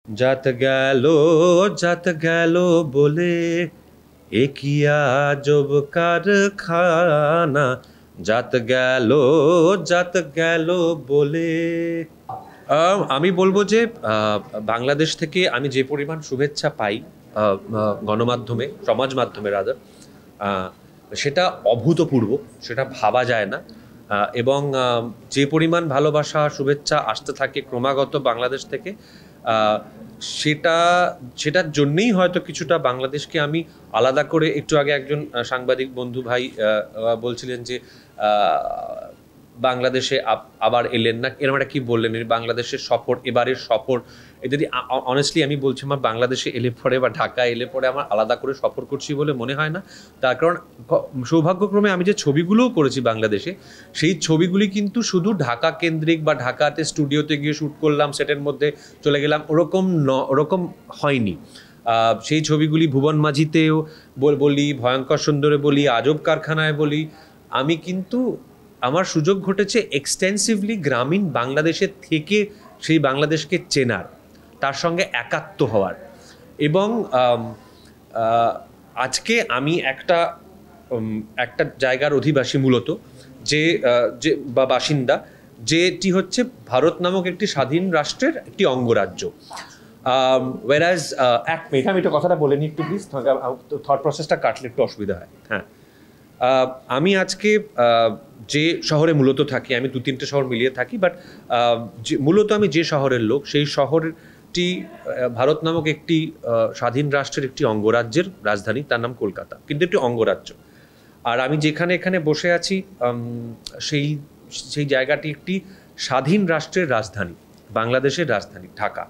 जात गैलो बोले এ কি আজব কারখানা জাত গেল বলে। আমি বলবো যে বাংলাদেশ থেকে আমি যে পরিমাণ শুভেচ্ছা পাই গণমাধ্যমে, সমাজ মাধ্যমে রাদার, সেটা অভূতপূর্ব, সেটা ভাবা যায় না। এবং যে পরিমাণ ভালোবাসা শুভেচ্ছা আসতে থাকে ক্রমাগত বাংলাদেশ থেকে, সেটার জন্যেই হয়তো কিছুটা বাংলাদেশকে আমি আলাদা করে, একটু আগে একজন সাংবাদিক বন্ধু ভাই বলছিলেন যে বাংলাদেশে আবার এলেন না, এরকম একটা কি বললেন, বাংলাদেশের সফর, এবারের সফর, যদি অনেস্টলি আমি বলছি, আমার বাংলাদেশে এলে পরে বা ঢাকা এলে পরে আমার আলাদা করে সফর করছি বলে মনে হয় না। তার কারণ সৌভাগ্যক্রমে আমি যে ছবিগুলোও করেছি বাংলাদেশে, সেই ছবিগুলি কিন্তু শুধু ঢাকা কেন্দ্রিক বা ঢাকাতে স্টুডিওতে গিয়ে শ্যুট করলাম, সেটের মধ্যে চলে গেলাম, ওরকম হয়নি। সেই ছবিগুলি ভুবন মাঝিতেও বলি, ভয়ঙ্কর সুন্দরে বলি, আজব কারখানায় বলি, আমি কিন্তু আমার সুযোগ ঘটেছে এক্সটেন্সিভলি গ্রামীণ বাংলাদেশের থেকে সেই বাংলাদেশকে চেনার, তার সঙ্গে একাত্ম হওয়ার। এবং আজকে আমি একটা জায়গার অধিবাসী মূলত, যে বা বাসিন্দা, যেটি হচ্ছে ভারত নামক একটি স্বাধীন রাষ্ট্রের একটি অঙ্গরাজ্য। ওয়েরাজ এক মিনিট, আমি একটু কথাটা বলে নিই একটু প্লিজ, থট প্রসেসটা কাটলে একটু অসুবিধা হয়। হ্যাঁ, আমি আজকে যে শহরে মূলত থাকি, আমি 2-3টে শহর মিলিয়ে থাকি, বাট মূলত আমি যে শহরের লোক, সেই শহরটি ভারত নামক একটি স্বাধীন রাষ্ট্রের একটি অঙ্গরাজ্যের রাজধানী, তার নাম কলকাতা, কিন্তু একটি অঙ্গরাজ্য। আর আমি যেখানে এখানে বসে আছি, সেই জায়গাটি একটি স্বাধীন রাষ্ট্রের রাজধানী, বাংলাদেশের রাজধানী ঢাকা।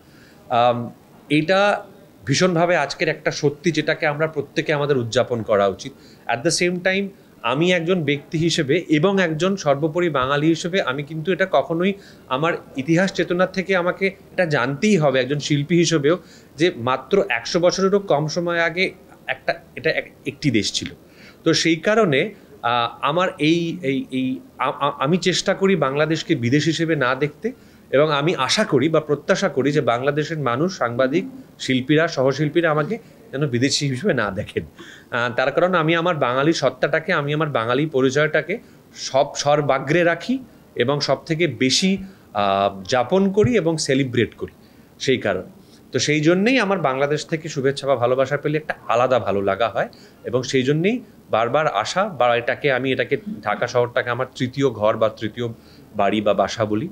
এইটা ভীষণভাবে আজকের একটা সত্যি, যেটাকে আমরা প্রত্যেকে আমাদের উদযাপন করা উচিত। অ্যাট দ্য সেম টাইম আমি একজন ব্যক্তি হিসেবে এবং একজন সর্বোপরি বাঙালি হিসেবে, আমি কিন্তু এটা কখনোই আমার ইতিহাস চেতনার থেকে আমাকে এটা জানতেই হবে, একজন শিল্পী হিসেবেও, যে মাত্র 100 বছরেরও কম সময় আগে এটা একটি দেশ ছিল। তো সেই কারণে আমার আমি চেষ্টা করি বাংলাদেশকে বিদেশ হিসেবে না দেখতে, এবং আমি আশা করি বা প্রত্যাশা করি যে বাংলাদেশের মানুষ, সাংবাদিক, শিল্পীরা, সহশিল্পীরা আমাকে যেন বিদেশি হিসেবে না দেখেন। তার কারণ আমি আমার বাঙালি সত্তাটাকে, আমি আমার বাঙালি পরিচয়টাকে সর্বাগ্রে রাখি এবং সব থেকে বেশি যাপন করি এবং সেলিব্রেট করি, সেই কারণ। তো সেই জন্যেই আমার বাংলাদেশ থেকে শুভেচ্ছা বা ভালোবাসা পেলে একটা আলাদা ভালো লাগা হয়, এবং সেই জন্যেই বারবার আসা, বা এটাকে ঢাকা শহরটাকে আমার তৃতীয় ঘর বা তৃতীয় বাড়ি বা বাসা বলি।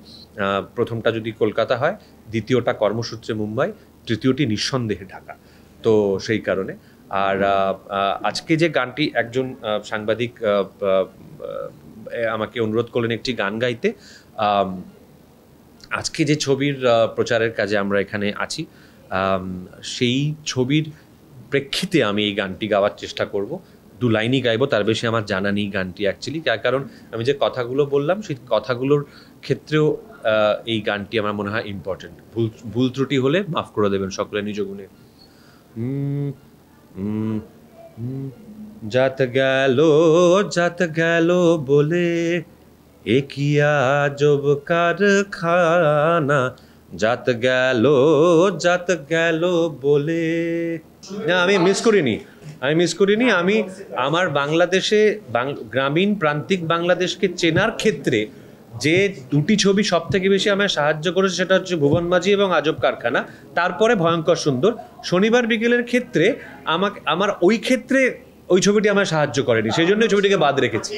প্রথমটা যদি কলকাতা হয়, দ্বিতীয়টা কর্মসূত্রে মুম্বাই, তৃতীয়টি নিঃসন্দেহে ঢাকা। তো সেই কারণে। আর আজকে যে গানটি, একজন সাংবাদিক আমাকে অনুরোধ করলেন একটি গান গাইতে। আজকে যে ছবির প্রচারের কাজে আমরা এখানে আছি, সেই ছবির প্রেক্ষিতে আমি এই গানটি গাওয়ার চেষ্টা করব। 2 লাইনই গাইবো, তার বেশি আমার জানা নেই গানটি অ্যাকচুয়ালি, তার কারণ আমি যে কথাগুলো বললাম, সেই কথাগুলোর ক্ষেত্রেও এই গানটি আমার মনে হয় ইম্পর্টেন্ট। ভুল ত্রুটি হলে মাফ করে দেবেন সকলে নিজ গুণে। জাত গেল বলে এ কি আজব কারখানা জাত গেল বলে। না, আমি মিস করিনি। আমি আমার বাংলাদেশে, গ্রামীণ প্রান্তিক বাংলাদেশকে চেনার ক্ষেত্রে যে 2টি ছবি সব থেকে বেশি আমায় সাহায্য করেছে, সেটা হচ্ছে ভুবন মাঝি এবং আজব কারখানা, তারপরে ভয়ঙ্কর সুন্দর। শনিবার বিকেলের ক্ষেত্রে আমার ওই ছবিটি আমায় সাহায্য করেনি, সেই জন্য ছবিটিকে বাদ রেখেছি।